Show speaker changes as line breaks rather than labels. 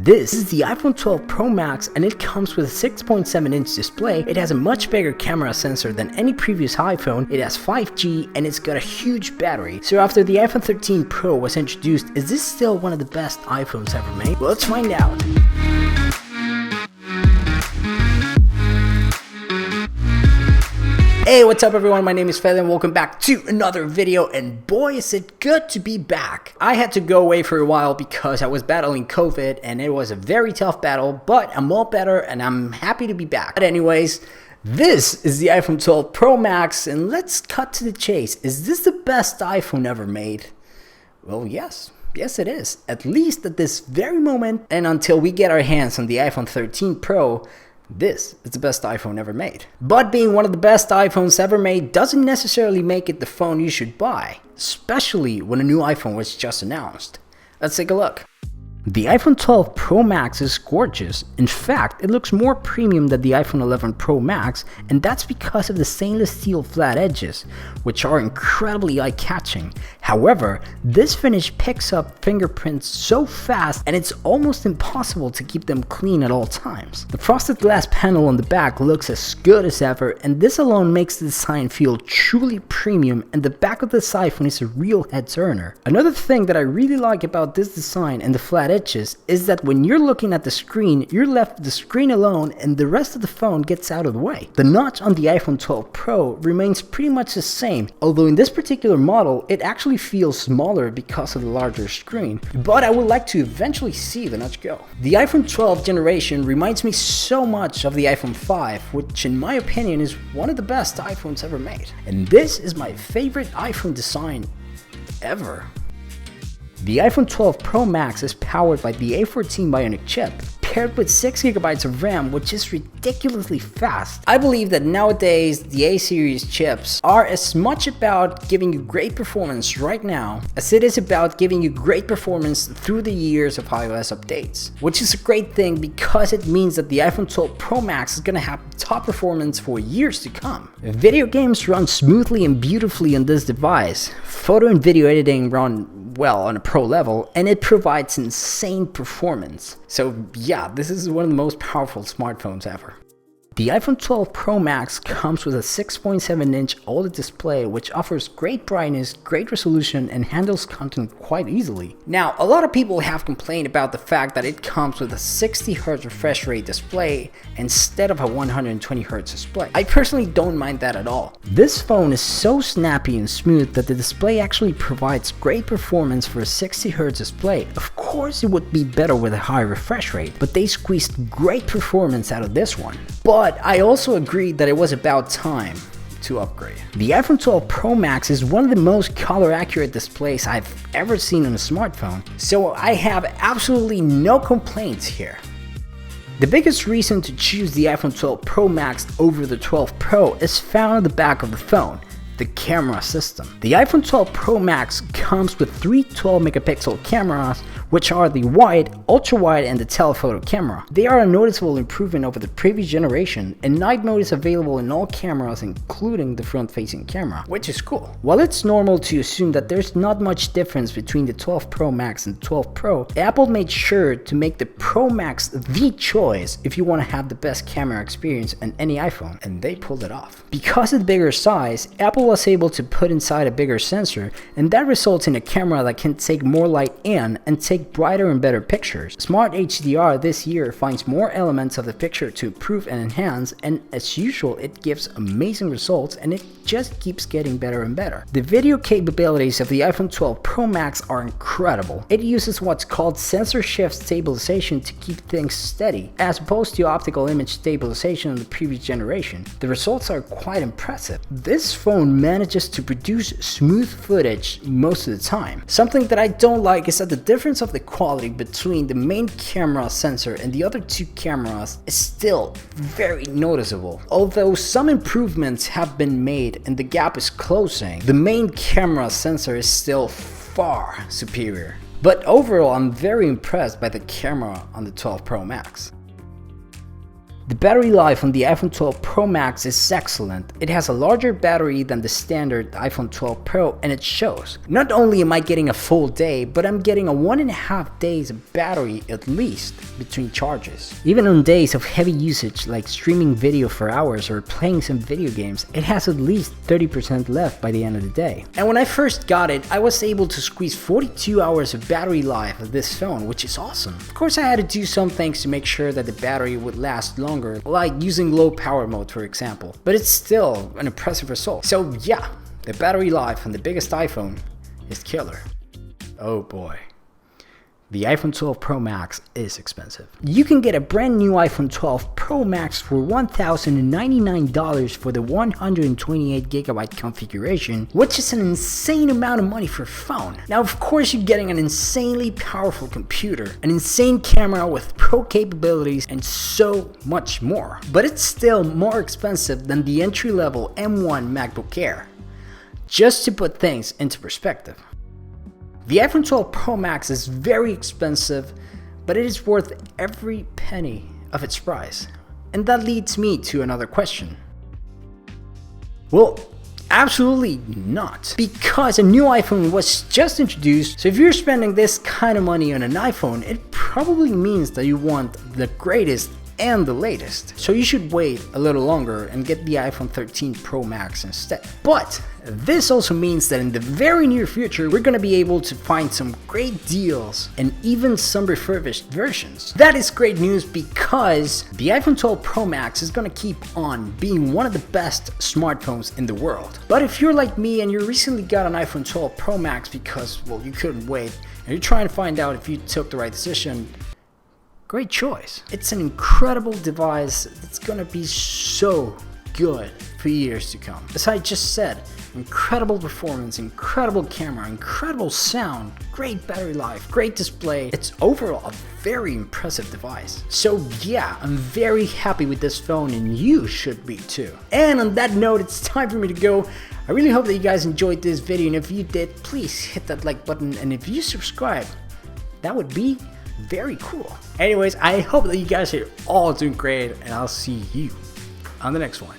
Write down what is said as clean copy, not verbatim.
This is the iPhone 12 Pro Max and it comes with a 6.7-inch display. It has a much bigger camera sensor than any previous iPhone. It has 5G and it's got a huge battery. So after the iPhone 13 Pro was introduced, is this still one of the best iPhones ever made? Well, let's find out. Hey, what's up everyone, my name is Fed and welcome back to another video, and boy is it good to be back. I had to go away for a while because I was battling COVID and it was a very tough battle, but I'm all better and I'm happy to be back. But anyways, this is the iPhone 12 Pro Max and let's cut to the chase. Is this the best iPhone ever made? Well, yes. Yes, it is. At least at this very moment, and until we get our hands on the iPhone 13 Pro, this is the best iPhone ever made. But being one of the best iPhones ever made doesn't necessarily make it the phone you should buy, especially when a new iPhone was just announced. Let's take a look. The iPhone 12 Pro Max is gorgeous. In fact, it looks more premium than the iPhone 11 Pro Max, and that's because of the stainless steel flat edges, which are incredibly eye-catching. However, this finish picks up fingerprints so fast and it's almost impossible to keep them clean at all times. The frosted glass panel on the back looks as good as ever, and this alone makes the design feel truly premium, and the back of this iPhone is a real head-turner. Another thing that I really like about this design and the flat edges is that when you're looking at the screen, you're left with the screen alone and the rest of the phone gets out of the way. The notch on the iPhone 12 Pro remains pretty much the same, although in this particular model it actually feels smaller because of the larger screen, but I would like to eventually see the notch go. The iPhone 12 generation reminds me so much of the iPhone 5, which in my opinion is one of the best iPhones ever made. And this is my favorite iPhone design ever. The iPhone 12 Pro Max is powered by the A14 Bionic chip, paired with 6GB of RAM, which is ridiculously fast. I believe that nowadays the A-series chips are as much about giving you great performance right now as it is about giving you great performance through the years of iOS updates, which is a great thing because it means that the iPhone 12 Pro Max is going to have top performance for years to come. Video games run smoothly and beautifully on this device. Photo and video editing run well on a pro level, and it provides insane performance. So yeah, this is one of the most powerful smartphones ever. The iPhone 12 Pro Max comes with a 6.7-inch OLED display which offers great brightness, great resolution, and handles content quite easily. Now, a lot of people have complained about the fact that it comes with a 60Hz refresh rate display instead of a 120Hz display. I personally don't mind that at all. This phone is so snappy and smooth that the display actually provides great performance for a 60Hz display. Of course it would be better with a high refresh rate, but they squeezed great performance out of this one. But I also agreed that it was about time to upgrade. The iPhone 12 Pro Max is one of the most color accurate displays I've ever seen on a smartphone, so I have absolutely no complaints here. The biggest reason to choose the iPhone 12 Pro Max over the 12 Pro is found on the back of the phone: the camera system. The iPhone 12 Pro Max comes with three 12-megapixel cameras, which are the wide, ultra-wide, and the telephoto camera. They are a noticeable improvement over the previous generation, and night mode is available in all cameras including the front-facing camera, which is cool. While it's normal to assume that there's not much difference between the 12 Pro Max and the 12 Pro, Apple made sure to make the Pro Max the choice if you want to have the best camera experience in any iPhone, and they pulled it off. Because of the bigger size, Apple was able to put inside a bigger sensor, and that results in a camera that can take more light in and take brighter and better pictures. Smart HDR this year finds more elements of the picture to improve and enhance, and as usual it gives amazing results and it just keeps getting better and better. The video capabilities of the iPhone 12 Pro Max are incredible. It uses what's called sensor shift stabilization to keep things steady, as opposed to optical image stabilization in the previous generation. The results are quite impressive. This phone manages to produce smooth footage most of the time. Something that I don't like is that the difference of the quality between the main camera sensor and the other two cameras is still very noticeable. Although some improvements have been made and the gap is closing, the main camera sensor is still far superior. But overall, I'm very impressed by the camera on the 12 Pro Max. The battery life on the iPhone 12 Pro Max is excellent. It has a larger battery than the standard iPhone 12 Pro, and it shows. Not only am I getting a full day, but I'm getting a 1.5 days of battery at least between charges. Even on days of heavy usage like streaming video for hours or playing some video games, it has at least 30% left by the end of the day. And when I first got it, I was able to squeeze 42 hours of battery life of this phone, which is awesome. Of course, I had to do some things to make sure that the battery would last longer, like using low power mode for example, but it's still an impressive result. So yeah, the battery life on the biggest iPhone is killer. Oh boy. The iPhone 12 Pro Max is expensive. You can get a brand new iPhone 12 Pro Max for $1,099 for the 128GB configuration, which is an insane amount of money for a phone. Now of course you're getting an insanely powerful computer, an insane camera with pro capabilities, and so much more. But it's still more expensive than the entry-level M1 MacBook Air. Just to put things into perspective. The iPhone 12 Pro Max is very expensive, but it is worth every penny of its price. And that leads me to another question. Well, absolutely not. Because a new iPhone was just introduced, so if you're spending this kind of money on an iPhone, it probably means that you want the greatest and the latest. So you should wait a little longer and get the iPhone 13 Pro Max instead. But this also means that in the very near future, we're gonna be able to find some great deals and even some refurbished versions. That is great news because the iPhone 12 Pro Max is gonna keep on being one of the best smartphones in the world. But if you're like me and you recently got an iPhone 12 Pro Max because, well, you couldn't wait, and you're trying to find out if you took the right decision, great choice. It's an incredible device that's gonna be so good for years to come. As I just said, incredible performance, incredible camera, incredible sound, great battery life, great display. It's overall a very impressive device. So yeah, I'm very happy with this phone and you should be too. And on that note, it's time for me to go. I really hope that you guys enjoyed this video, and if you did, please hit that like button, and if you subscribe, that would be very cool. Anyways, I hope that you guys are all doing great, and I'll see you on the next one.